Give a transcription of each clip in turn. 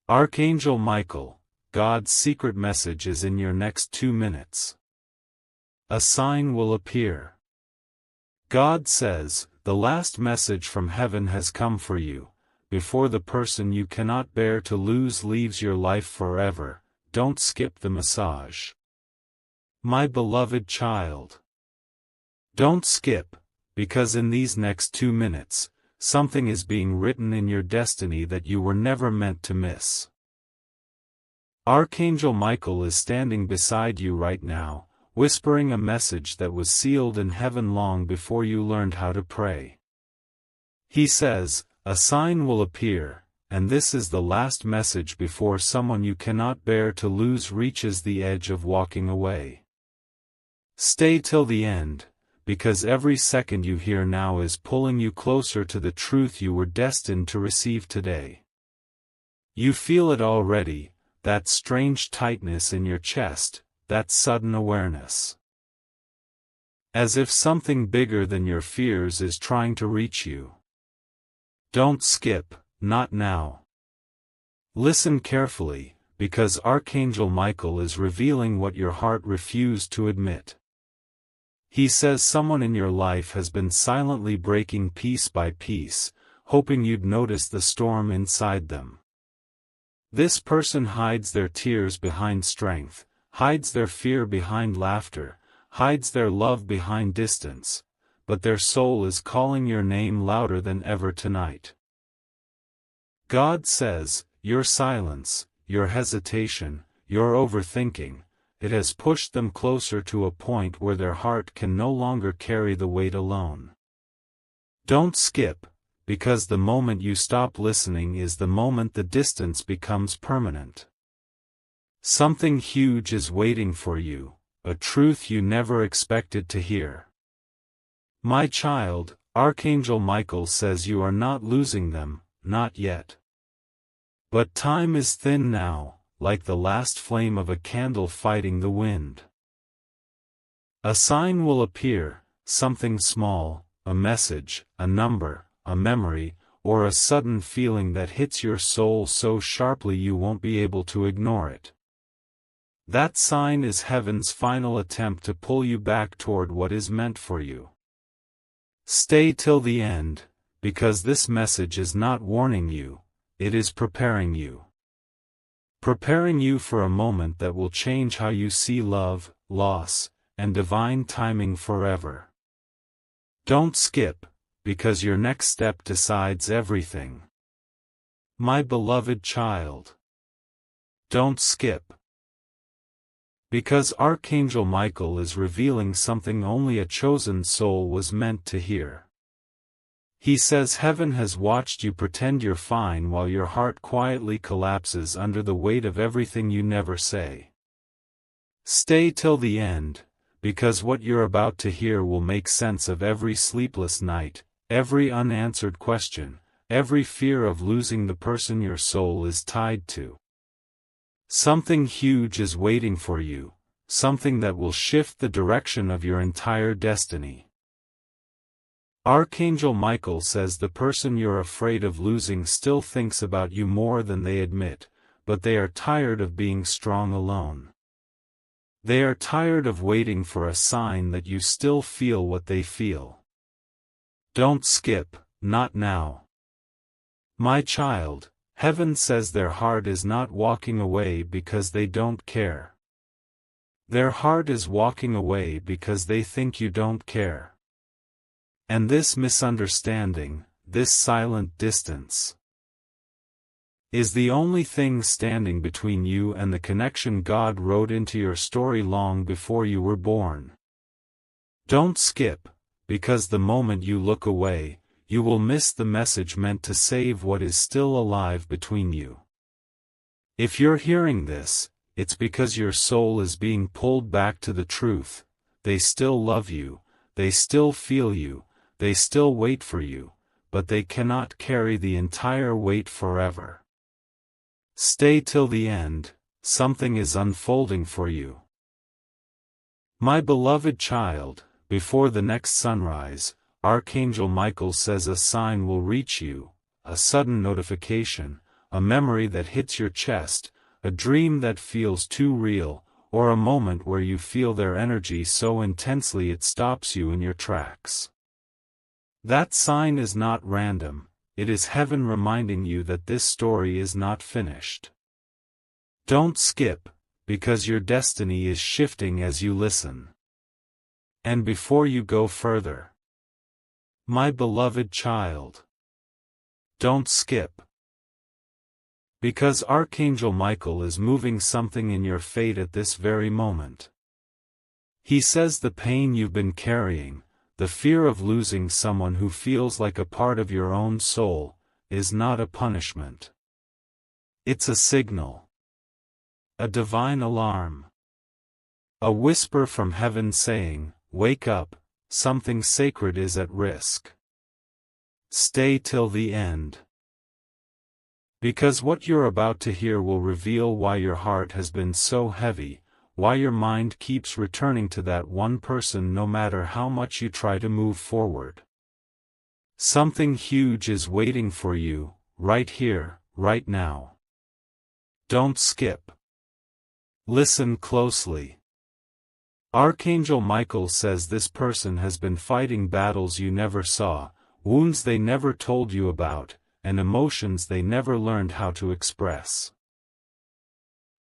Archangel Michael, God's secret message is in your next 2 minutes. A sign will appear. God says, the last message from heaven has come for you. Before the person you cannot bear to lose leaves your life forever, don't skip the massage. My beloved child. Don't skip, because in these next 2 minutes, something is being written in your destiny that you were never meant to miss. Archangel Michael is standing beside you right now, whispering a message that was sealed in heaven long before you learned how to pray. He says, a sign will appear, and this is the last message before someone you cannot bear to lose reaches the edge of walking away. Stay till the end, because every second you hear now is pulling you closer to the truth you were destined to receive today. You feel it already, that strange tightness in your chest, that sudden awareness. As if something bigger than your fears is trying to reach you. Don't skip, not now. Listen carefully, because Archangel Michael is revealing what your heart refused to admit. He says someone in your life has been silently breaking piece by piece, hoping you'd notice the storm inside them. This person hides their tears behind strength, hides their fear behind laughter, hides their love behind distance, but their soul is calling your name louder than ever tonight. God says, your silence, your hesitation, your overthinking, it has pushed them closer to a point where their heart can no longer carry the weight alone. Don't skip, because the moment you stop listening is the moment the distance becomes permanent. Something huge is waiting for you, a truth you never expected to hear. My child, Archangel Michael says you are not losing them, not yet. But time is thin now, like the last flame of a candle fighting the wind. A sign will appear, something small, a message, a number, a memory, or a sudden feeling that hits your soul so sharply you won't be able to ignore it. That sign is heaven's final attempt to pull you back toward what is meant for you. Stay till the end, because this message is not warning you, it is preparing you. Preparing you for a moment that will change how you see love, loss, and divine timing forever. Don't skip, because your next step decides everything. My beloved child. Don't skip. Because Archangel Michael is revealing something only a chosen soul was meant to hear. He says heaven has watched you pretend you're fine while your heart quietly collapses under the weight of everything you never say. Stay till the end, because what you're about to hear will make sense of every sleepless night, every unanswered question, every fear of losing the person your soul is tied to. Something huge is waiting for you, something that will shift the direction of your entire destiny. Archangel Michael says the person you're afraid of losing still thinks about you more than they admit, but they are tired of being strong alone. They are tired of waiting for a sign that you still feel what they feel. Don't skip, not now. My child, heaven says their heart is not walking away because they don't care. Their heart is walking away because they think you don't care. And this misunderstanding, this silent distance, is the only thing standing between you and the connection God wrote into your story long before you were born. Don't skip, because the moment you look away, you will miss the message meant to save what is still alive between you. If you're hearing this, it's because your soul is being pulled back to the truth. They still love you, they still feel you, they still wait for you, but they cannot carry the entire weight forever. Stay till the end, something is unfolding for you. My beloved child, before the next sunrise, Archangel Michael says a sign will reach you, a sudden notification, a memory that hits your chest, a dream that feels too real, or a moment where you feel their energy so intensely it stops you in your tracks. That sign is not random, it is heaven reminding you that this story is not finished. Don't skip, because your destiny is shifting as you listen. And before you go further, my beloved child, don't skip. Because Archangel Michael is moving something in your fate at this very moment. He says the pain you've been carrying, the fear of losing someone who feels like a part of your own soul, is not a punishment. It's a signal. A divine alarm. A whisper from heaven saying, "Wake up, something sacred is at risk. Stay till the end." Because what you're about to hear will reveal why your heart has been so heavy, why your mind keeps returning to that one person no matter how much you try to move forward. Something huge is waiting for you, right here, right now. Don't skip. Listen closely. Archangel Michael says this person has been fighting battles you never saw, wounds they never told you about, and emotions they never learned how to express.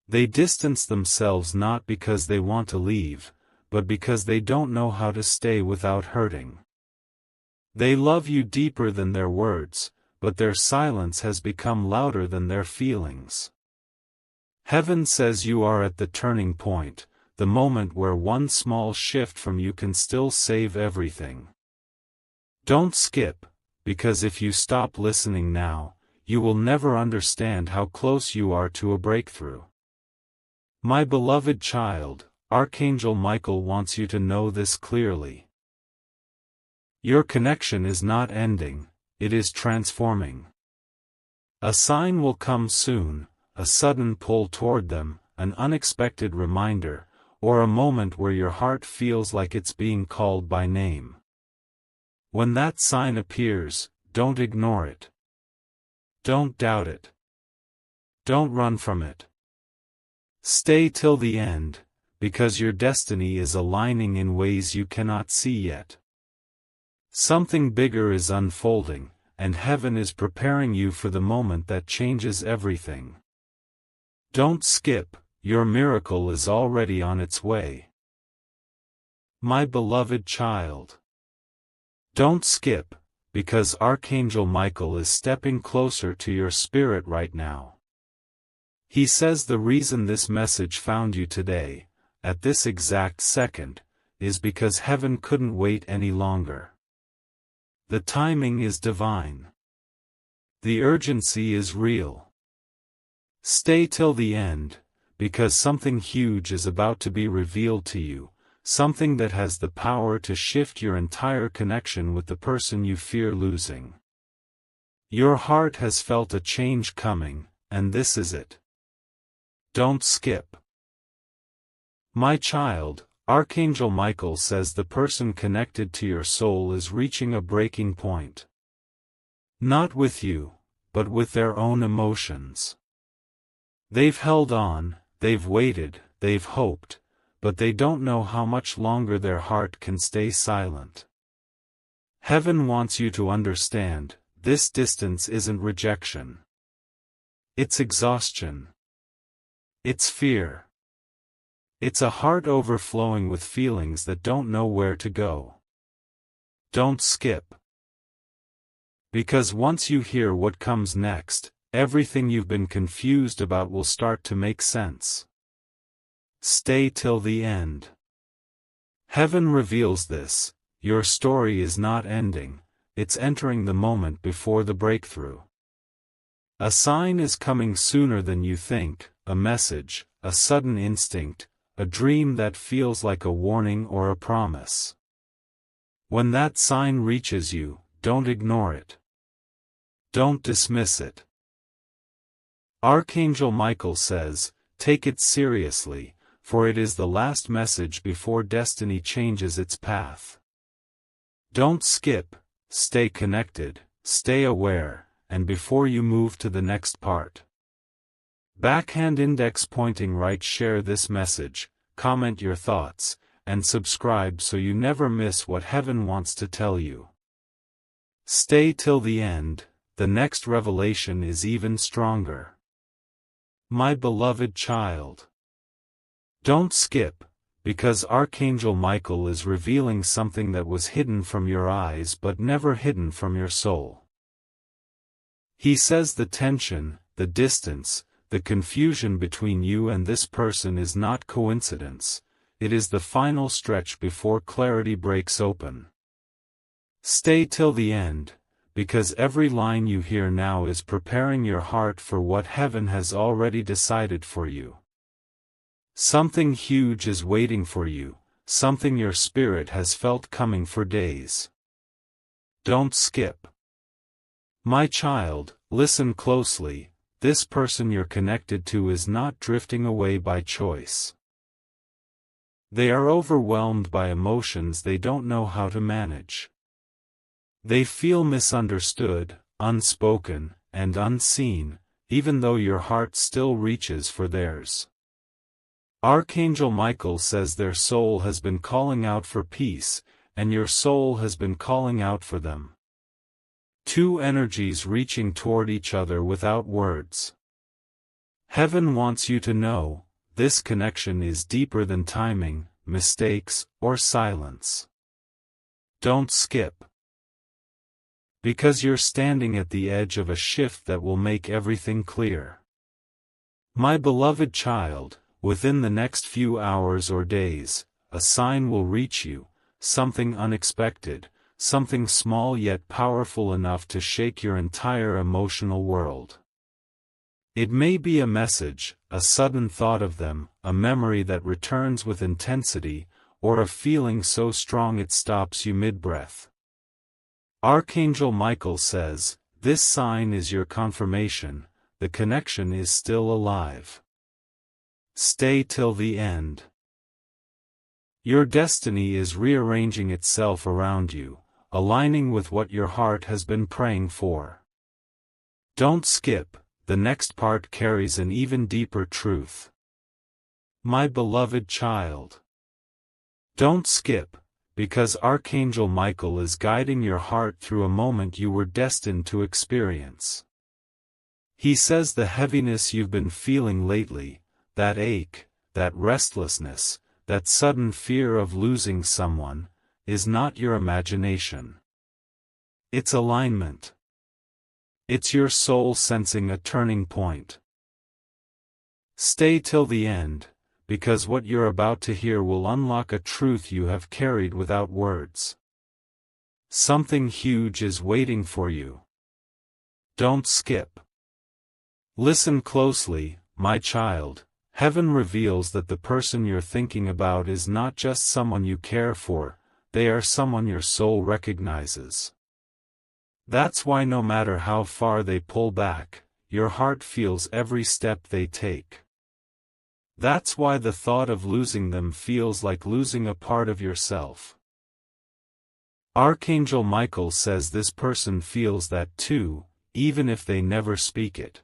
They distance themselves not because they want to leave, but because they don't know how to stay without hurting. They love you deeper than their words, but their silence has become louder than their feelings. Heaven says you are at the turning point, the moment where one small shift from you can still save everything. Don't skip, because if you stop listening now, you will never understand how close you are to a breakthrough. My beloved child, Archangel Michael wants you to know this clearly. Your connection is not ending, it is transforming. A sign will come soon, a sudden pull toward them, an unexpected reminder, or a moment where your heart feels like it's being called by name. When that sign appears, don't ignore it. Don't doubt it. Don't run from it. Stay till the end, because your destiny is aligning in ways you cannot see yet. Something bigger is unfolding, and heaven is preparing you for the moment that changes everything. Don't skip, your miracle is already on its way. My beloved child. Don't skip, because Archangel Michael is stepping closer to your spirit right now. He says the reason this message found you today, at this exact second, is because heaven couldn't wait any longer. The timing is divine. The urgency is real. Stay till the end, because something huge is about to be revealed to you, something that has the power to shift your entire connection with the person you fear losing. Your heart has felt a change coming, and this is it. Don't skip. My child, Archangel Michael says the person connected to your soul is reaching a breaking point. Not with you, but with their own emotions. They've held on, they've waited, they've hoped, but they don't know how much longer their heart can stay silent. Heaven wants you to understand, this distance isn't rejection. It's exhaustion. It's fear. It's a heart overflowing with feelings that don't know where to go. Don't skip. Because once you hear what comes next, everything you've been confused about will start to make sense. Stay till the end. Heaven reveals this, your story is not ending, it's entering the moment before the breakthrough. A sign is coming sooner than you think, a message, a sudden instinct, a dream that feels like a warning or a promise. When that sign reaches you, don't ignore it. Don't dismiss it. Archangel Michael says, take it seriously, for it is the last message before destiny changes its path. Don't skip, stay connected, stay aware, and before you move to the next part. Backhand index pointing right. Share this message, comment your thoughts, and subscribe so you never miss what heaven wants to tell you. Stay till the end, the next revelation is even stronger. My beloved child. Don't skip, because Archangel Michael is revealing something that was hidden from your eyes but never hidden from your soul. He says the tension, the distance, the confusion between you and this person is not coincidence, it is the final stretch before clarity breaks open. Stay till the end, because every line you hear now is preparing your heart for what heaven has already decided for you. Something huge is waiting for you, something your spirit has felt coming for days. Don't skip. My child, listen closely, this person you're connected to is not drifting away by choice. They are overwhelmed by emotions they don't know how to manage. They feel misunderstood, unspoken, and unseen, even though your heart still reaches for theirs. Archangel Michael says their soul has been calling out for peace, and your soul has been calling out for them. Two energies reaching toward each other without words. Heaven wants you to know, this connection is deeper than timing, mistakes, or silence. Don't skip. Because you're standing at the edge of a shift that will make everything clear. My beloved child, within the next few hours or days, a sign will reach you, something unexpected, something small yet powerful enough to shake your entire emotional world. It may be a message, a sudden thought of them, a memory that returns with intensity, or a feeling so strong it stops you mid-breath. Archangel Michael says, this sign is your confirmation, the connection is still alive. Stay till the end. Your destiny is rearranging itself around you, aligning with what your heart has been praying for. Don't skip, the next part carries an even deeper truth. My beloved child. Don't skip, because Archangel Michael is guiding your heart through a moment you were destined to experience. He says the heaviness you've been feeling lately, that ache, that restlessness, that sudden fear of losing someone, is not your imagination. It's alignment. It's your soul sensing a turning point. Stay till the end, because what you're about to hear will unlock a truth you have carried without words. Something huge is waiting for you. Don't skip. Listen closely, my child. Heaven reveals that the person you're thinking about is not just someone you care for, they are someone your soul recognizes. That's why no matter how far they pull back, your heart feels every step they take. That's why the thought of losing them feels like losing a part of yourself. Archangel Michael says this person feels that too, even if they never speak it.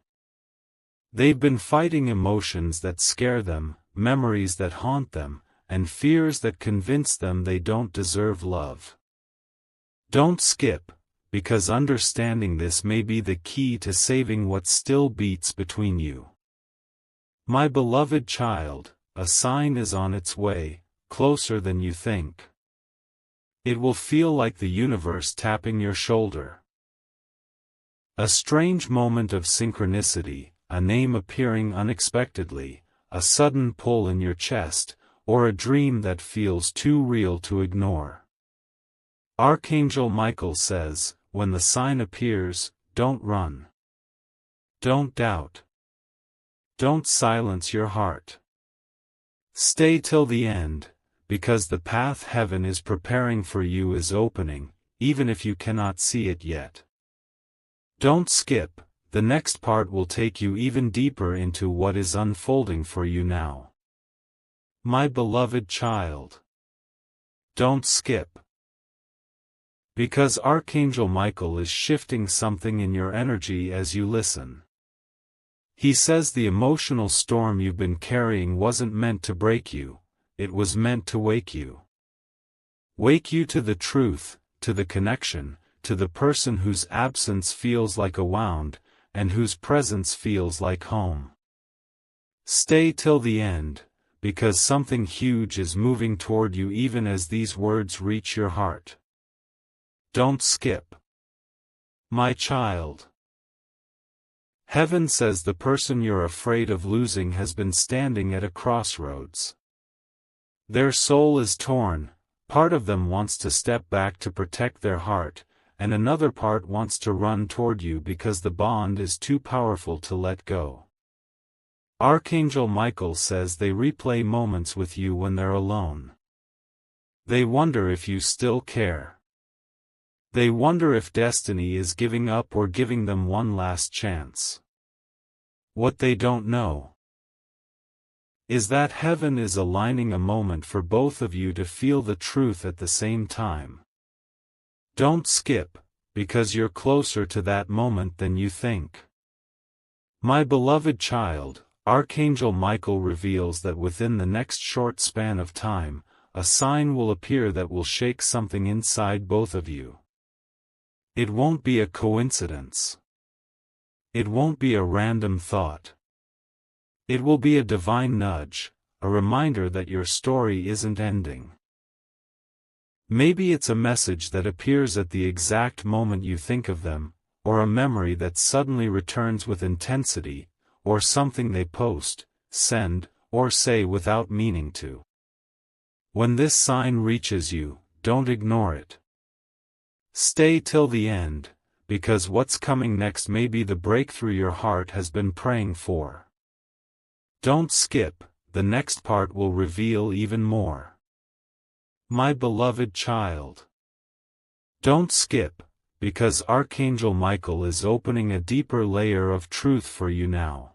They've been fighting emotions that scare them, memories that haunt them, and fears that convince them they don't deserve love. Don't skip, because understanding this may be the key to saving what still beats between you. My beloved child, a sign is on its way, closer than you think. It will feel like the universe tapping your shoulder. A strange moment of synchronicity, a name appearing unexpectedly, a sudden pull in your chest, or a dream that feels too real to ignore. Archangel Michael says, when the sign appears, don't run. Don't doubt. Don't silence your heart. Stay till the end, because the path heaven is preparing for you is opening, even if you cannot see it yet. Don't skip, the next part will take you even deeper into what is unfolding for you now. My beloved child. Don't skip. Because Archangel Michael is shifting something in your energy as you listen. He says the emotional storm you've been carrying wasn't meant to break you, it was meant to wake you. Wake you to the truth, to the connection, to the person whose absence feels like a wound, and whose presence feels like home. Stay till the end, because something huge is moving toward you even as these words reach your heart. Don't skip. My child. Heaven says the person you're afraid of losing has been standing at a crossroads. Their soul is torn, part of them wants to step back to protect their heart, and another part wants to run toward you because the bond is too powerful to let go. Archangel Michael says they replay moments with you when they're alone. They wonder if you still care. They wonder if destiny is giving up or giving them one last chance. What they don't know is that heaven is aligning a moment for both of you to feel the truth at the same time. Don't skip, because you're closer to that moment than you think. My beloved child, Archangel Michael reveals that within the next short span of time, a sign will appear that will shake something inside both of you. It won't be a coincidence. It won't be a random thought. It will be a divine nudge, a reminder that your story isn't ending. Maybe it's a message that appears at the exact moment you think of them, or a memory that suddenly returns with intensity, or something they post, send, or say without meaning to. When this sign reaches you, don't ignore it. Stay till the end, because what's coming next may be the breakthrough your heart has been praying for. Don't skip, the next part will reveal even more. My beloved child. Don't skip, because Archangel Michael is opening a deeper layer of truth for you now.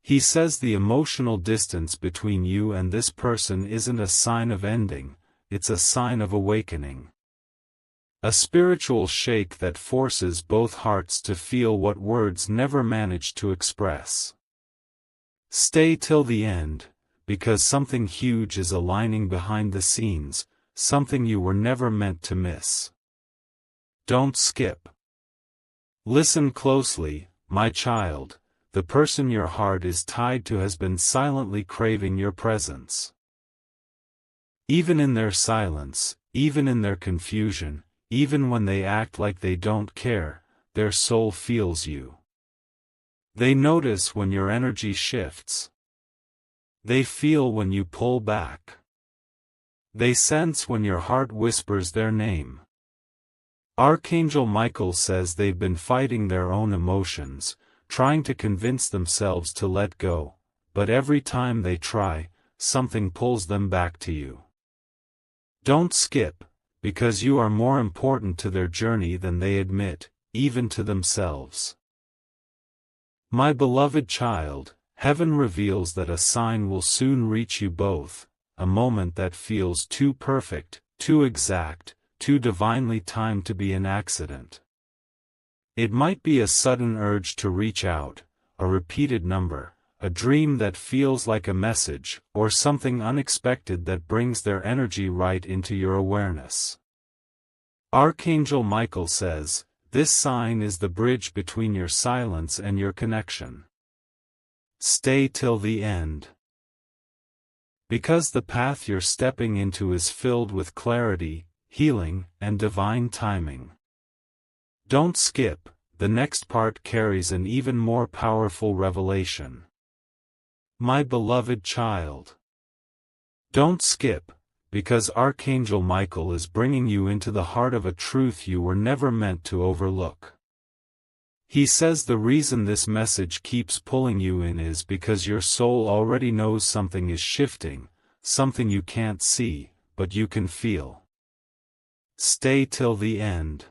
He says the emotional distance between you and this person isn't a sign of ending, it's a sign of awakening. A spiritual shake that forces both hearts to feel what words never manage to express. Stay till the end, because something huge is aligning behind the scenes, something you were never meant to miss. Don't skip. Listen closely, my child, the person your heart is tied to has been silently craving your presence. Even in their silence, even in their confusion, even when they act like they don't care, their soul feels you. They notice when your energy shifts. They feel when you pull back. They sense when your heart whispers their name. Archangel Michael says they've been fighting their own emotions, trying to convince themselves to let go, but every time they try, something pulls them back to you. Don't skip, because you are more important to their journey than they admit, even to themselves. My beloved child, heaven reveals that a sign will soon reach you both, a moment that feels too perfect, too exact, too divinely timed to be an accident. It might be a sudden urge to reach out, a repeated number, a dream that feels like a message, or something unexpected that brings their energy right into your awareness. Archangel Michael says, this sign is the bridge between your silence and your connection. Stay till the end. Because the path you're stepping into is filled with clarity, healing, and divine timing. Don't skip, the next part carries an even more powerful revelation. My beloved child. Don't skip, because Archangel Michael is bringing you into the heart of a truth you were never meant to overlook. He says the reason this message keeps pulling you in is because your soul already knows something is shifting, something you can't see, but you can feel. Stay till the end.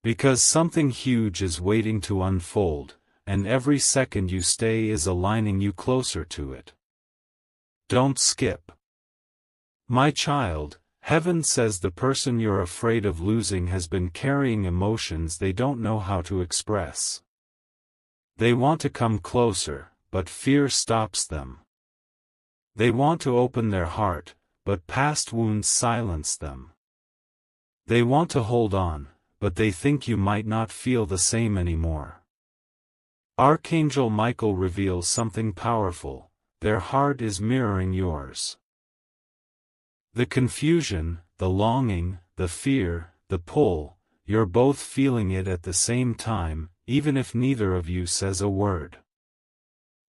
Because something huge is waiting to unfold, and every second you stay is aligning you closer to it. Don't skip. My child, Heaven says the person you're afraid of losing has been carrying emotions they don't know how to express. They want to come closer, but fear stops them. They want to open their heart, but past wounds silence them. They want to hold on, but they think you might not feel the same anymore. Archangel Michael reveals something powerful: their heart is mirroring yours. The confusion, the longing, the fear, the pull, you're both feeling it at the same time, even if neither of you says a word.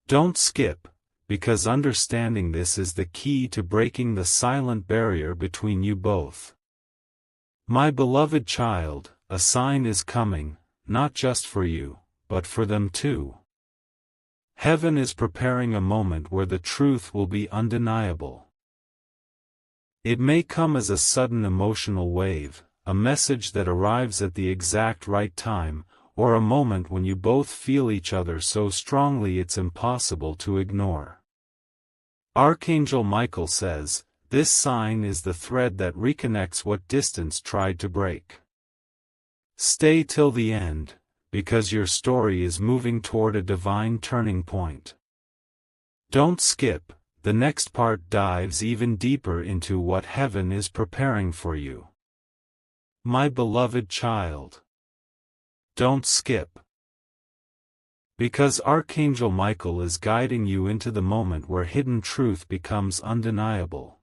Don't skip, because understanding this is the key to breaking the silent barrier between you both. My beloved child, a sign is coming, not just for you, but for them too. Heaven is preparing a moment where the truth will be undeniable. It may come as a sudden emotional wave, a message that arrives at the exact right time, or a moment when you both feel each other so strongly it's impossible to ignore. Archangel Michael says, this sign is the thread that reconnects what distance tried to break. Stay till the end, because your story is moving toward a divine turning point. Don't skip, the next part dives even deeper into what heaven is preparing for you. My beloved child, don't skip. Because Archangel Michael is guiding you into the moment where hidden truth becomes undeniable.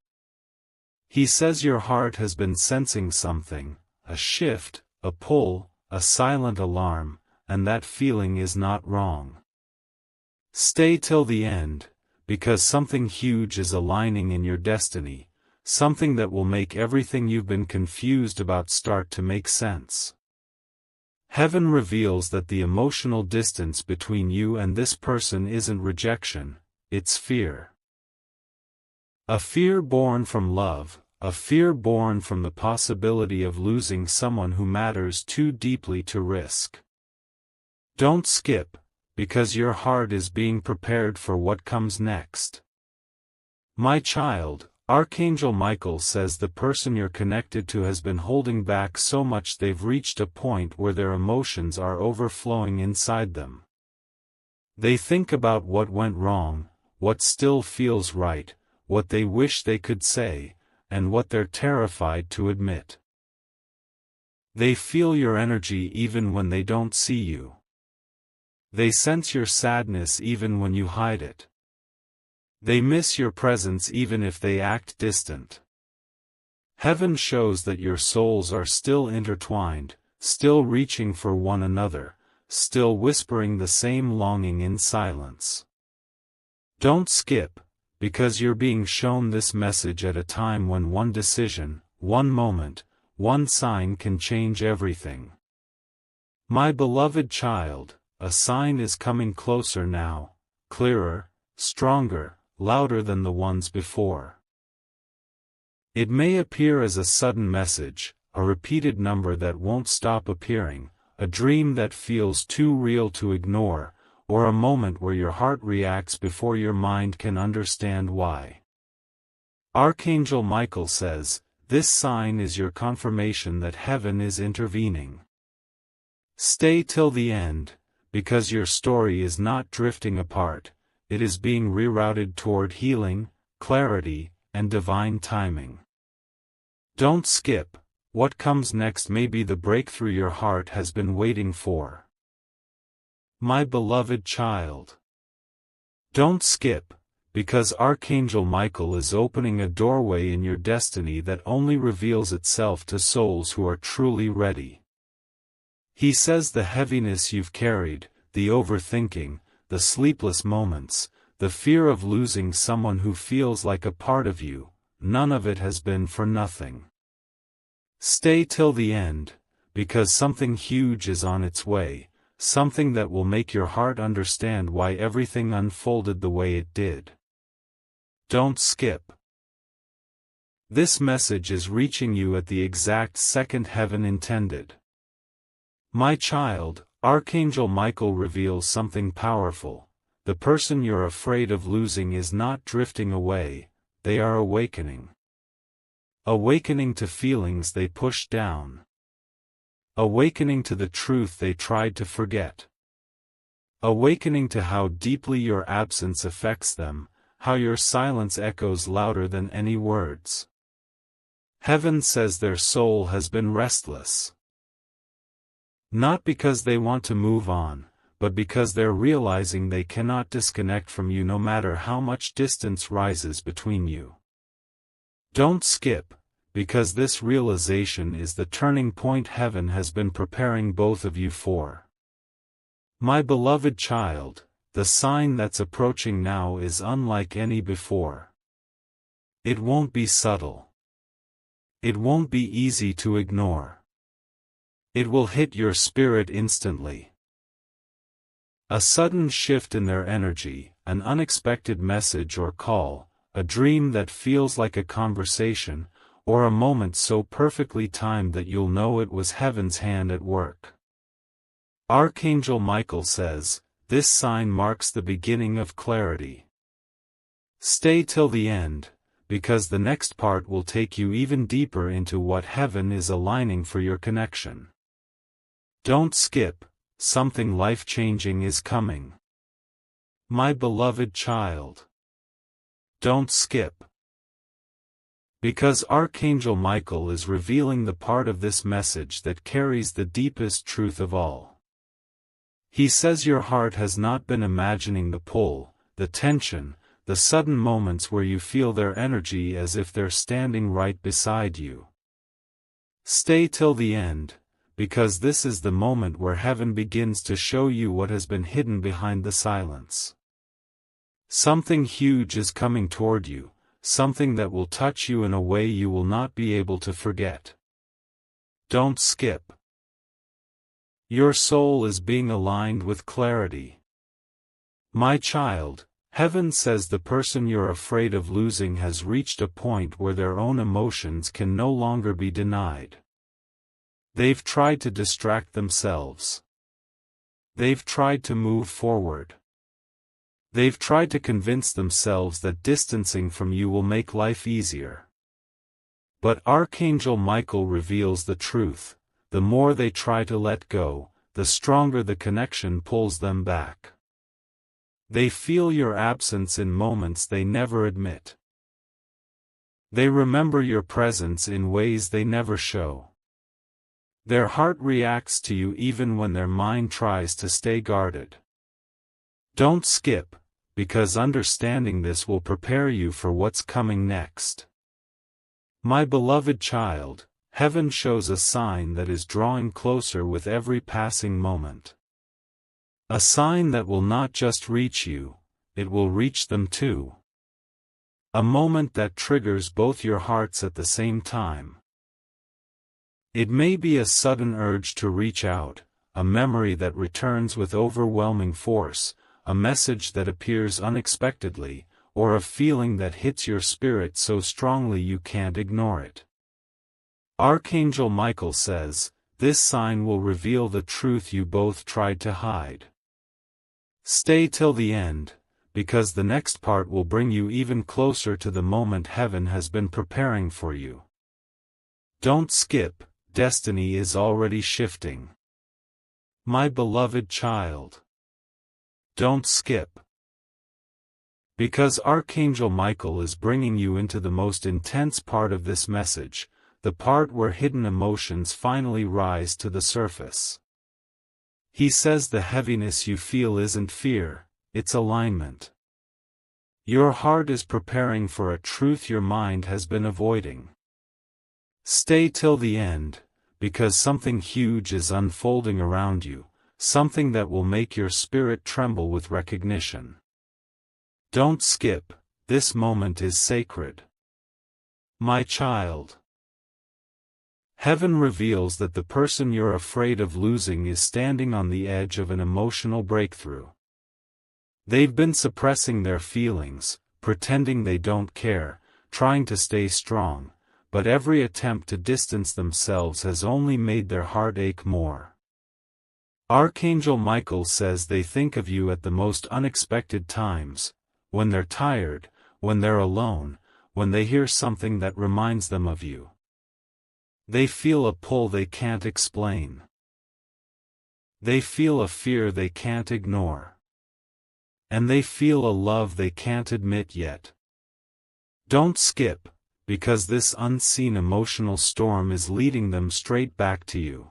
He says your heart has been sensing something, a shift, a pull, a silent alarm, and that feeling is not wrong. Stay till the end, because something huge is aligning in your destiny, something that will make everything you've been confused about start to make sense. Heaven reveals that the emotional distance between you and this person isn't rejection, it's fear. A fear born from love, a fear born from the possibility of losing someone who matters too deeply to risk. Don't skip, because your heart is being prepared for what comes next. My child, Archangel Michael says the person you're connected to has been holding back so much they've reached a point where their emotions are overflowing inside them. They think about what went wrong, what still feels right, what they wish they could say, and what they're terrified to admit. They feel your energy even when they don't see you. They sense your sadness even when you hide it. They miss your presence even if they act distant. Heaven shows that your souls are still intertwined, still reaching for one another, still whispering the same longing in silence. Don't skip, because you're being shown this message at a time when one decision, one moment, one sign can change everything. My beloved child, a sign is coming closer now, clearer, stronger, louder than the ones before. It may appear as a sudden message, a repeated number that won't stop appearing, a dream that feels too real to ignore, or a moment where your heart reacts before your mind can understand why. Archangel Michael says, this sign is your confirmation that heaven is intervening. Stay till the end, because your story is not drifting apart, it is being rerouted toward healing, clarity, and divine timing. Don't skip, what comes next may be the breakthrough your heart has been waiting for. My beloved child, don't skip, because Archangel Michael is opening a doorway in your destiny that only reveals itself to souls who are truly ready. He says the heaviness you've carried, the overthinking, the sleepless moments, the fear of losing someone who feels like a part of you, none of it has been for nothing. Stay till the end, because something huge is on its way, something that will make your heart understand why everything unfolded the way it did. Don't skip. This message is reaching you at the exact second heaven intended. My child, Archangel Michael reveals something powerful. The person you're afraid of losing is not drifting away, they are awakening. Awakening to feelings they pushed down. Awakening to the truth they tried to forget. Awakening to how deeply your absence affects them, how your silence echoes louder than any words. Heaven says their soul has been restless. Not because they want to move on, but because they're realizing they cannot disconnect from you no matter how much distance rises between you. Don't skip, because this realization is the turning point heaven has been preparing both of you for. My beloved child, the sign that's approaching now is unlike any before. It won't be subtle. It won't be easy to ignore. It will hit your spirit instantly. A sudden shift in their energy, an unexpected message or call, a dream that feels like a conversation, or a moment so perfectly timed that you'll know it was heaven's hand at work. Archangel Michael says, this sign marks the beginning of clarity. Stay till the end, because the next part will take you even deeper into what heaven is aligning for your connection. Don't skip, something life-changing is coming. My beloved child. Don't skip. Because Archangel Michael is revealing the part of this message that carries the deepest truth of all. He says your heart has not been imagining the pull, the tension, the sudden moments where you feel their energy as if they're standing right beside you. Stay till the end, because this is the moment where heaven begins to show you what has been hidden behind the silence. Something huge is coming toward you, something that will touch you in a way you will not be able to forget. Don't skip. Your soul is being aligned with clarity. My child, heaven says the person you're afraid of losing has reached a point where their own emotions can no longer be denied. They've tried to distract themselves. They've tried to move forward. They've tried to convince themselves that distancing from you will make life easier. But Archangel Michael reveals the truth. The more they try to let go, the stronger the connection pulls them back. They feel your absence in moments they never admit. They remember your presence in ways they never show. Their heart reacts to you even when their mind tries to stay guarded. Don't skip, because understanding this will prepare you for what's coming next. My beloved child, heaven shows a sign that is drawing closer with every passing moment. A sign that will not just reach you, it will reach them too. A moment that triggers both your hearts at the same time. It may be a sudden urge to reach out, a memory that returns with overwhelming force, a message that appears unexpectedly, or a feeling that hits your spirit so strongly you can't ignore it. Archangel Michael says, this sign will reveal the truth you both tried to hide. Stay till the end, because the next part will bring you even closer to the moment heaven has been preparing for you. Don't skip, destiny is already shifting. My beloved child. Don't skip. Because Archangel Michael is bringing you into the most intense part of this message, the part where hidden emotions finally rise to the surface. He says the heaviness you feel isn't fear, it's alignment. Your heart is preparing for a truth your mind has been avoiding. Stay till the end, because something huge is unfolding around you, something that will make your spirit tremble with recognition. Don't skip, this moment is sacred. My child. Heaven reveals that the person you're afraid of losing is standing on the edge of an emotional breakthrough. They've been suppressing their feelings, pretending they don't care, trying to stay strong, but every attempt to distance themselves has only made their heart ache more. Archangel Michael says they think of you at the most unexpected times, when they're tired, when they're alone, when they hear something that reminds them of you. They feel a pull they can't explain. They feel a fear they can't ignore. And they feel a love they can't admit yet. Don't skip, because this unseen emotional storm is leading them straight back to you.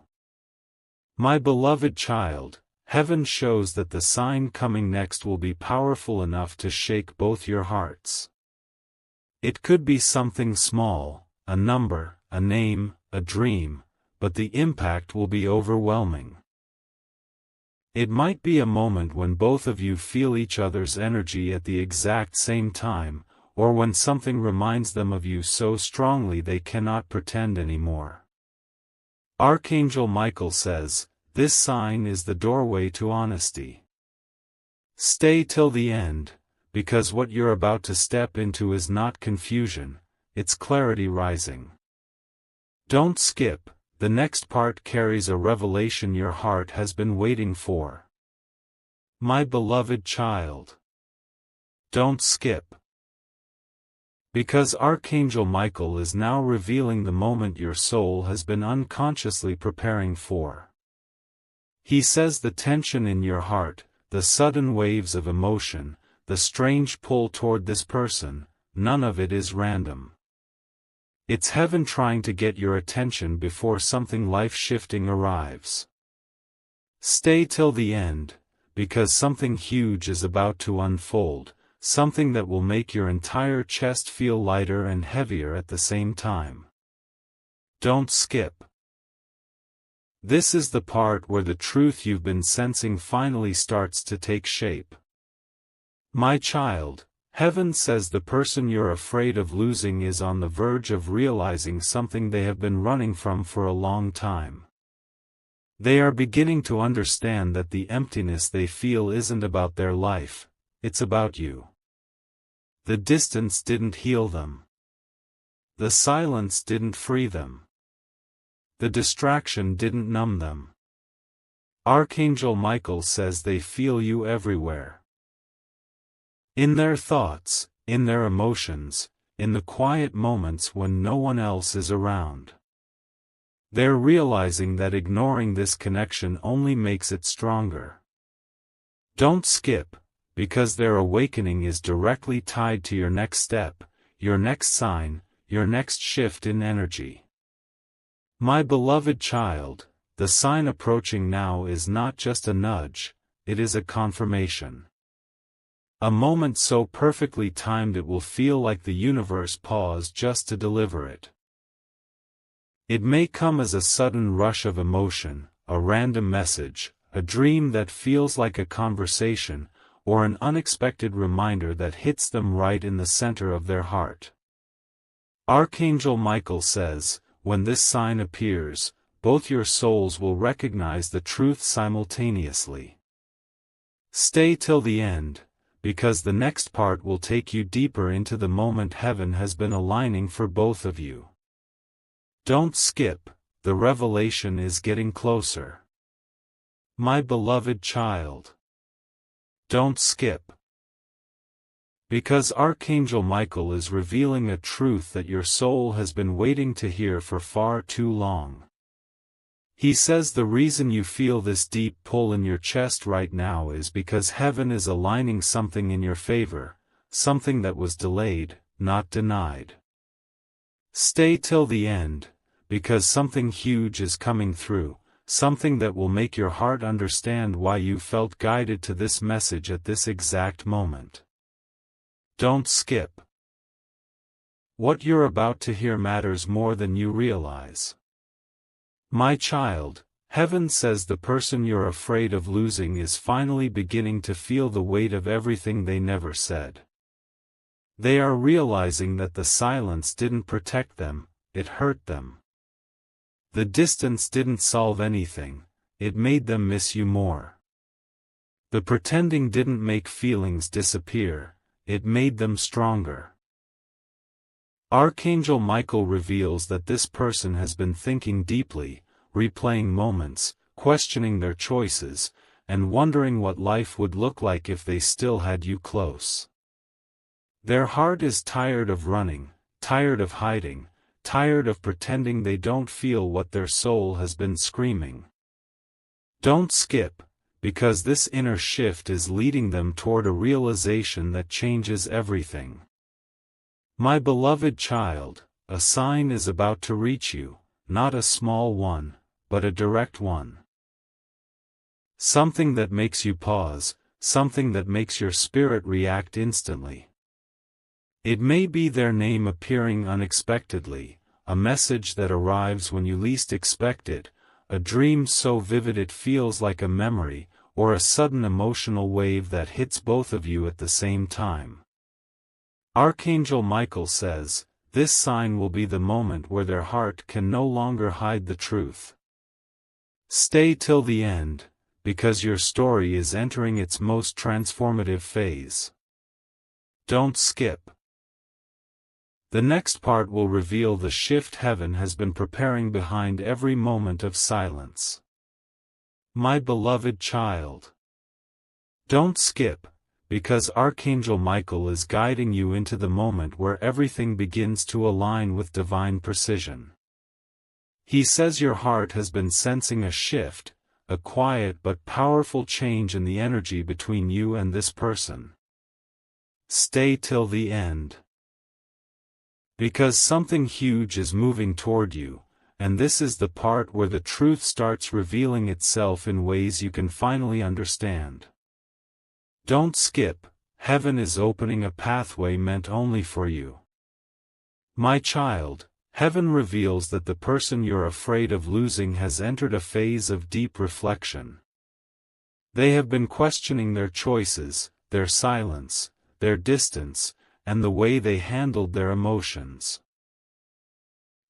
My beloved child, heaven shows that the sign coming next will be powerful enough to shake both your hearts. It could be something small, a number, a name, a dream, but the impact will be overwhelming. It might be a moment when both of you feel each other's energy at the exact same time, or when something reminds them of you so strongly they cannot pretend anymore. Archangel Michael says, this sign is the doorway to honesty. Stay till the end, because what you're about to step into is not confusion, it's clarity rising. Don't skip, the next part carries a revelation your heart has been waiting for. My beloved child. Don't skip. Because Archangel Michael is now revealing the moment your soul has been unconsciously preparing for. He says the tension in your heart, the sudden waves of emotion, the strange pull toward this person, none of it is random. It's heaven trying to get your attention before something life-shifting arrives. Stay till the end, because something huge is about to unfold, something that will make your entire chest feel lighter and heavier at the same time. Don't skip. This is the part where the truth you've been sensing finally starts to take shape. My child, heaven says the person you're afraid of losing is on the verge of realizing something they have been running from for a long time. They are beginning to understand that the emptiness they feel isn't about their life, it's about you. The distance didn't heal them. The silence didn't free them. The distraction didn't numb them. Archangel Michael says they feel you everywhere. In their thoughts, in their emotions, in the quiet moments when no one else is around. They're realizing that ignoring this connection only makes it stronger. Don't skip, because their awakening is directly tied to your next step, your next sign, your next shift in energy. My beloved child, the sign approaching now is not just a nudge, it is a confirmation. A moment so perfectly timed it will feel like the universe paused just to deliver it. It may come as a sudden rush of emotion, a random message, a dream that feels like a conversation, or an unexpected reminder that hits them right in the center of their heart. Archangel Michael says, when this sign appears, both your souls will recognize the truth simultaneously. Stay till the end, because the next part will take you deeper into the moment heaven has been aligning for both of you. Don't skip, the revelation is getting closer. My beloved child. Don't skip. Because Archangel Michael is revealing a truth that your soul has been waiting to hear for far too long. He says the reason you feel this deep pull in your chest right now is because heaven is aligning something in your favor, something that was delayed, not denied. Stay till the end, because something huge is coming through, something that will make your heart understand why you felt guided to this message at this exact moment. Don't skip. What you're about to hear matters more than you realize. My child, heaven says the person you're afraid of losing is finally beginning to feel the weight of everything they never said. They are realizing that the silence didn't protect them, it hurt them. The distance didn't solve anything, it made them miss you more. The pretending didn't make feelings disappear, it made them stronger. Archangel Michael reveals that this person has been thinking deeply, replaying moments, questioning their choices, and wondering what life would look like if they still had you close. Their heart is tired of running, tired of hiding, tired of pretending they don't feel what their soul has been screaming. Don't skip, because this inner shift is leading them toward a realization that changes everything. My beloved child, a sign is about to reach you, not a small one, but a direct one. Something that makes you pause, something that makes your spirit react instantly. It may be their name appearing unexpectedly, a message that arrives when you least expect it, a dream so vivid it feels like a memory, or a sudden emotional wave that hits both of you at the same time. Archangel Michael says, this sign will be the moment where their heart can no longer hide the truth. Stay till the end, because your story is entering its most transformative phase. Don't skip. The next part will reveal the shift heaven has been preparing behind every moment of silence. My beloved child. Don't skip, because Archangel Michael is guiding you into the moment where everything begins to align with divine precision. He says your heart has been sensing a shift, a quiet but powerful change in the energy between you and this person. Stay till the end. Because something huge is moving toward you, and this is the part where the truth starts revealing itself in ways you can finally understand. Don't skip, heaven is opening a pathway meant only for you. My child, heaven reveals that the person you're afraid of losing has entered a phase of deep reflection. They have been questioning their choices, their silence, their distance, and the way they handled their emotions.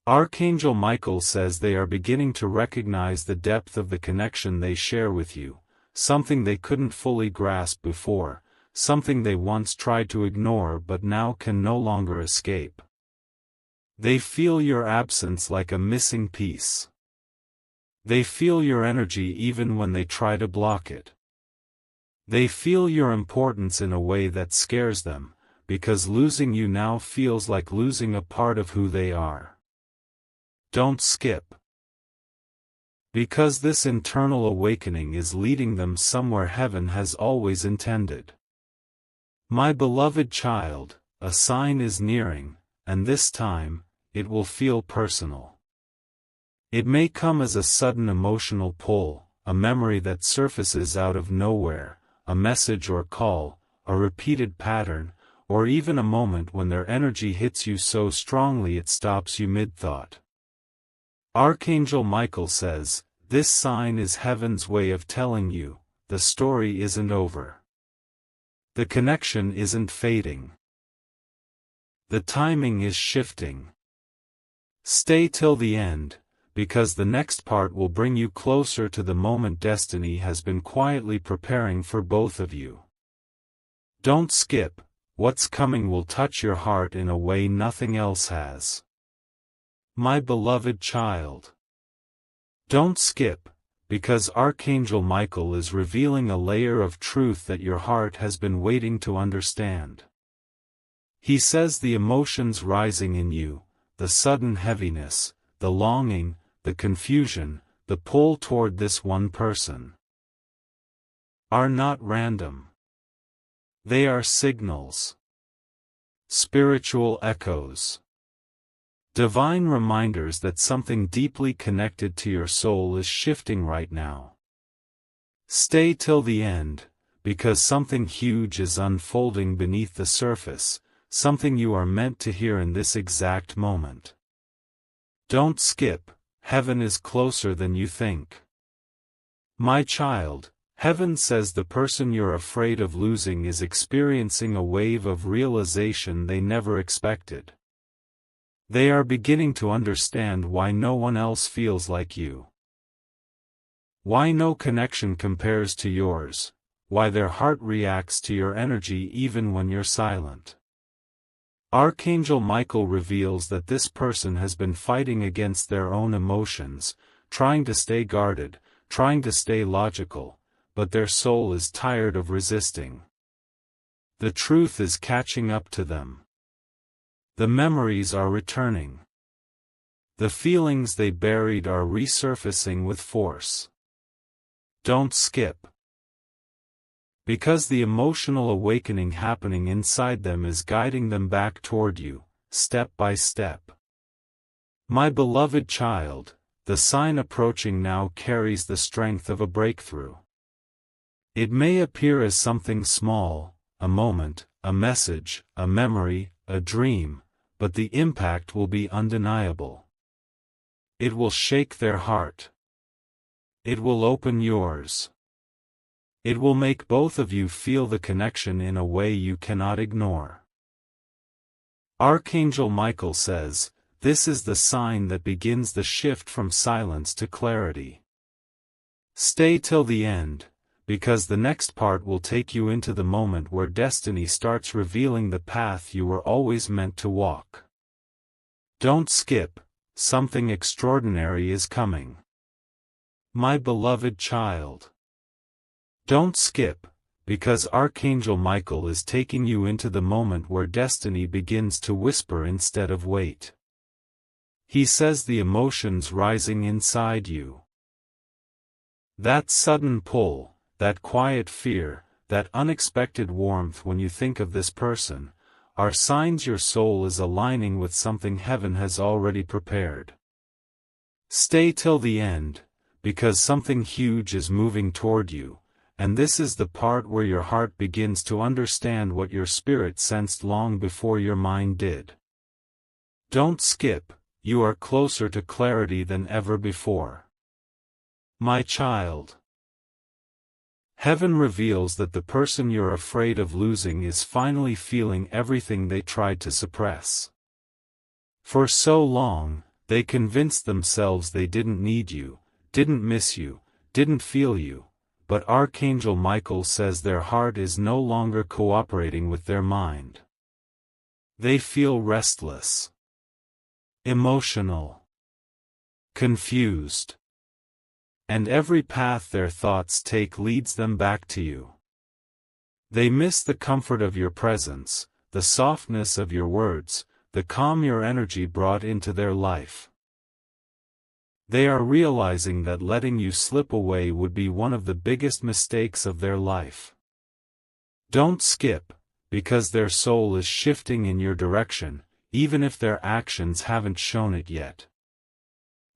Archangel Michael says they are beginning to recognize the depth of the connection they share with you, something they couldn't fully grasp before, something they once tried to ignore but now can no longer escape. They feel your absence like a missing piece. They feel your energy even when they try to block it. They feel your importance in a way that scares them, because losing you now feels like losing a part of who they are. Don't skip. Because this internal awakening is leading them somewhere heaven has always intended. My beloved child, a sign is nearing, and this time, it will feel personal. It may come as a sudden emotional pull, a memory that surfaces out of nowhere, a message or call, a repeated pattern, or even a moment when their energy hits you so strongly it stops you mid-thought. Archangel Michael says, this sign is heaven's way of telling you, the story isn't over. The connection isn't fading. The timing is shifting. Stay till the end, because the next part will bring you closer to the moment destiny has been quietly preparing for both of you. Don't skip. What's coming will touch your heart in a way nothing else has. My beloved child. Don't skip, because Archangel Michael is revealing a layer of truth that your heart has been waiting to understand. He says the emotions rising in you, the sudden heaviness, the longing, the confusion, the pull toward this one person, are not random. They are signals. Spiritual echoes. Divine reminders that something deeply connected to your soul is shifting right now. Stay till the end, because something huge is unfolding beneath the surface, something you are meant to hear in this exact moment. Don't skip, heaven is closer than you think. My child, heaven says the person you're afraid of losing is experiencing a wave of realization they never expected. They are beginning to understand why no one else feels like you. Why no connection compares to yours, why their heart reacts to your energy even when you're silent. Archangel Michael reveals that this person has been fighting against their own emotions, trying to stay guarded, trying to stay logical, but their soul is tired of resisting. The truth is catching up to them. The memories are returning. The feelings they buried are resurfacing with force. Don't skip. Because the emotional awakening happening inside them is guiding them back toward you, step by step. My beloved child, the sign approaching now carries the strength of a breakthrough. It may appear as something small, a moment, a message, a memory, a dream, but the impact will be undeniable. It will shake their heart. It will open yours. It will make both of you feel the connection in a way you cannot ignore. Archangel Michael says, this is the sign that begins the shift from silence to clarity. Stay till the end, because the next part will take you into the moment where destiny starts revealing the path you were always meant to walk. Don't skip, something extraordinary is coming. My beloved child. Don't skip, because Archangel Michael is taking you into the moment where destiny begins to whisper instead of wait. He says the emotions rising inside you. That sudden pull, that quiet fear, that unexpected warmth when you think of this person, are signs your soul is aligning with something heaven has already prepared. Stay till the end, because something huge is moving toward you, and this is the part where your heart begins to understand what your spirit sensed long before your mind did. Don't skip, you are closer to clarity than ever before. My child. Heaven reveals that the person you're afraid of losing is finally feeling everything they tried to suppress. For so long, they convinced themselves they didn't need you, didn't miss you, didn't feel you, but Archangel Michael says their heart is no longer cooperating with their mind. They feel restless, emotional, confused. And every path their thoughts take leads them back to you. They miss the comfort of your presence, the softness of your words, the calm your energy brought into their life. They are realizing that letting you slip away would be one of the biggest mistakes of their life. Don't skip, because their soul is shifting in your direction, even if their actions haven't shown it yet.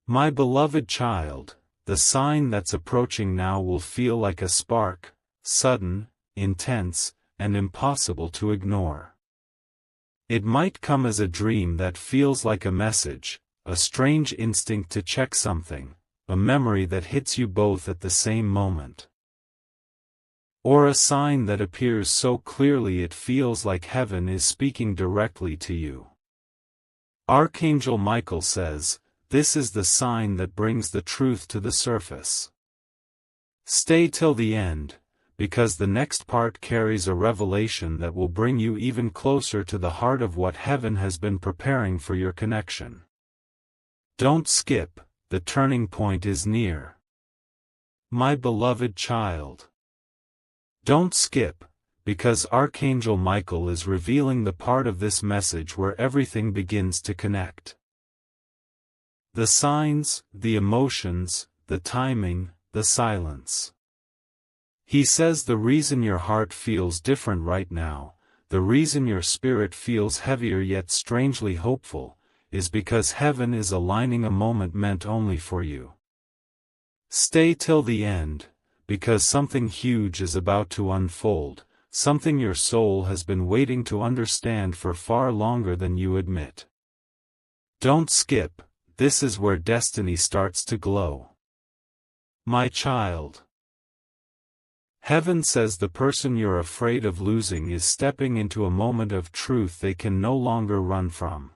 My beloved child, the sign that's approaching now will feel like a spark, sudden, intense, and impossible to ignore. It might come as a dream that feels like a message, a strange instinct to check something, a memory that hits you both at the same moment. Or a sign that appears so clearly it feels like heaven is speaking directly to you. Archangel Michael says, this is the sign that brings the truth to the surface. Stay till the end, because the next part carries a revelation that will bring you even closer to the heart of what heaven has been preparing for your connection. Don't skip, the turning point is near. My beloved child. Don't skip, because Archangel Michael is revealing the part of this message where everything begins to connect. The signs, the emotions, the timing, the silence. He says the reason your heart feels different right now, the reason your spirit feels heavier yet strangely hopeful, is because heaven is aligning a moment meant only for you. Stay till the end, because something huge is about to unfold, something your soul has been waiting to understand for far longer than you admit. Don't skip. This is where destiny starts to glow. My child. Heaven says the person you're afraid of losing is stepping into a moment of truth they can no longer run from.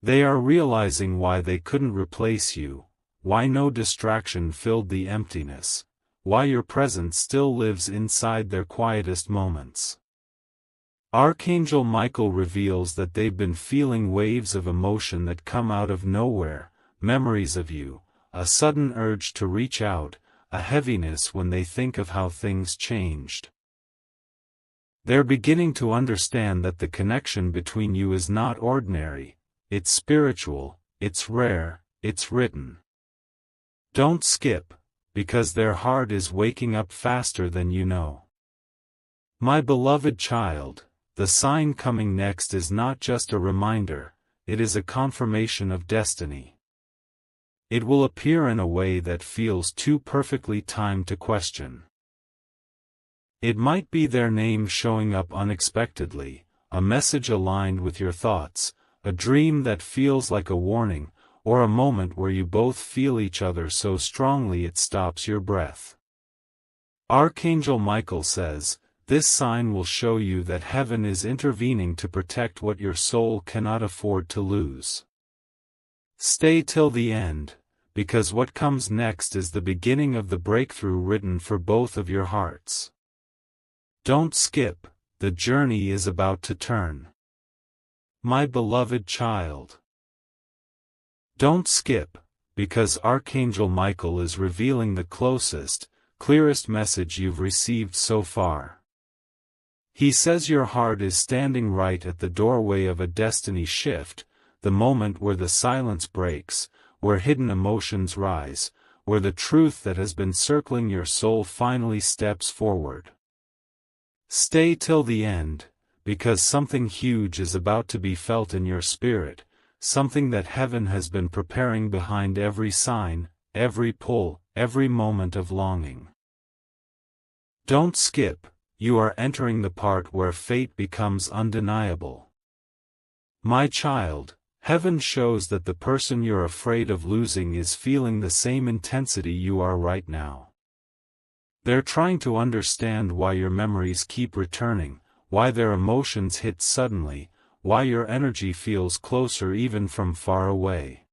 They are realizing why they couldn't replace you, why no distraction filled the emptiness, why your presence still lives inside their quietest moments. Archangel Michael reveals that they've been feeling waves of emotion that come out of nowhere, memories of you, a sudden urge to reach out, a heaviness when they think of how things changed. They're beginning to understand that the connection between you is not ordinary, it's spiritual, it's rare, it's written. Don't skip, because their heart is waking up faster than you know. My beloved child, the sign coming next is not just a reminder, it is a confirmation of destiny. It will appear in a way that feels too perfectly timed to question. It might be their name showing up unexpectedly, a message aligned with your thoughts, a dream that feels like a warning, or a moment where you both feel each other so strongly it stops your breath. Archangel Michael says, this sign will show you that heaven is intervening to protect what your soul cannot afford to lose. Stay till the end, because what comes next is the beginning of the breakthrough written for both of your hearts. Don't skip, the journey is about to turn. My beloved child. Don't skip, because Archangel Michael is revealing the closest, clearest message you've received so far. He says your heart is standing right at the doorway of a destiny shift, the moment where the silence breaks, where hidden emotions rise, where the truth that has been circling your soul finally steps forward. Stay till the end, because something huge is about to be felt in your spirit, something that heaven has been preparing behind every sign, every pull, every moment of longing. Don't skip, you are entering the part where fate becomes undeniable. My child, heaven shows that the person you're afraid of losing is feeling the same intensity you are right now. They're trying to understand why your memories keep returning, why their emotions hit suddenly, why your energy feels closer even from far away.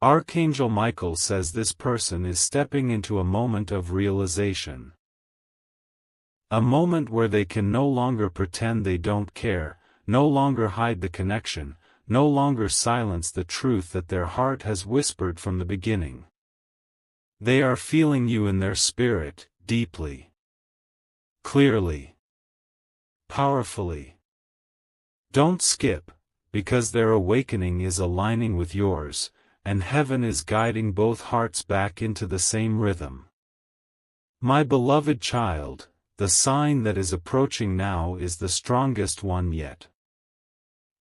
Archangel Michael says this person is stepping into a moment of realization. A moment where they can no longer pretend they don't care, no longer hide the connection, no longer silence the truth that their heart has whispered from the beginning. They are feeling you in their spirit, deeply, clearly, powerfully. Don't skip, because their awakening is aligning with yours, and heaven is guiding both hearts back into the same rhythm. My beloved child, the sign that is approaching now is the strongest one yet.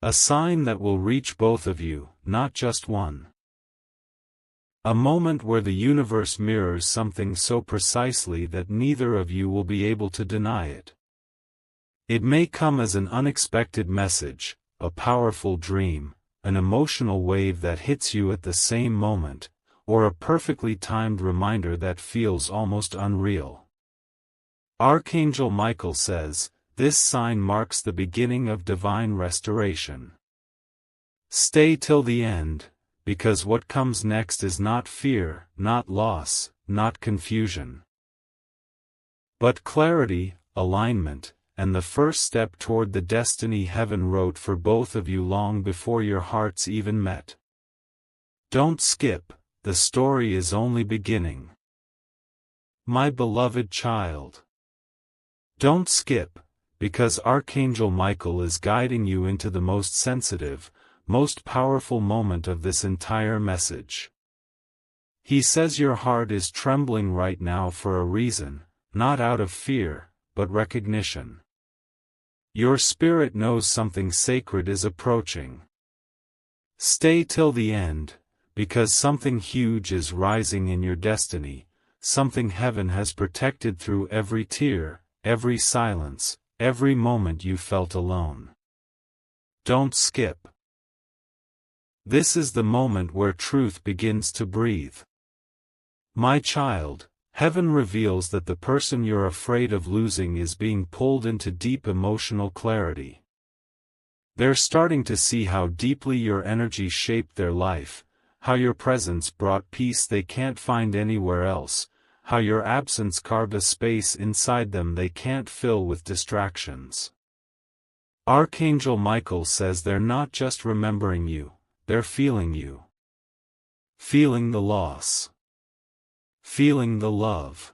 A sign that will reach both of you, not just one. A moment where the universe mirrors something so precisely that neither of you will be able to deny it. It may come as an unexpected message, a powerful dream, an emotional wave that hits you at the same moment, or a perfectly timed reminder that feels almost unreal. Archangel Michael says, this sign marks the beginning of divine restoration. Stay till the end, because what comes next is not fear, not loss, not confusion, but clarity, alignment, and the first step toward the destiny heaven wrote for both of you long before your hearts even met. Don't skip, the story is only beginning. My beloved child. Don't skip, because Archangel Michael is guiding you into the most sensitive, most powerful moment of this entire message. He says your heart is trembling right now for a reason, not out of fear, but recognition. Your spirit knows something sacred is approaching. Stay till the end, because something huge is rising in your destiny, something heaven has protected through every tear, every silence, every moment you felt alone. Don't skip. This is the moment where truth begins to breathe. My child, heaven reveals that the person you're afraid of losing is being pulled into deep emotional clarity. They're starting to see how deeply your energy shaped their life, how your presence brought peace they can't find anywhere else, how your absence carved a space inside them they can't fill with distractions. Archangel Michael says they're not just remembering you, they're feeling you. Feeling the loss. Feeling the love.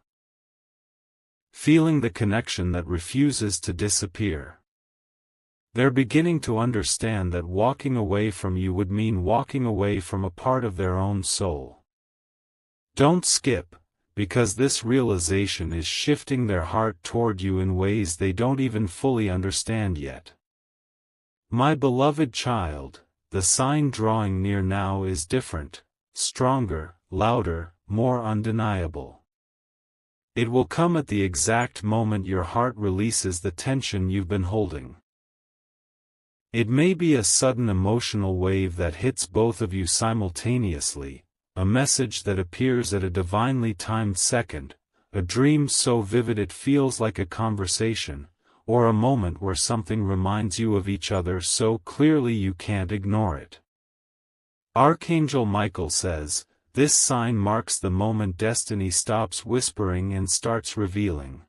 feeling the connection that refuses to disappear. They're beginning to understand that walking away from you would mean walking away from a part of their own soul. Don't skip, because this realization is shifting their heart toward you in ways they don't even fully understand yet. My beloved child, the sign drawing near now is different, stronger, louder, more undeniable. It will come at the exact moment your heart releases the tension you've been holding. It may be a sudden emotional wave that hits both of you simultaneously, a message that appears at a divinely timed second, a dream so vivid it feels like a conversation, or a moment where something reminds you of each other so clearly you can't ignore it. Archangel Michael says, this sign marks the moment destiny stops whispering and starts revealing.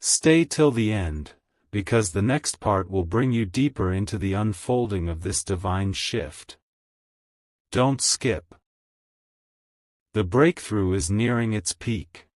Stay till the end, because the next part will bring you deeper into the unfolding of this divine shift. Don't skip. The breakthrough is nearing its peak.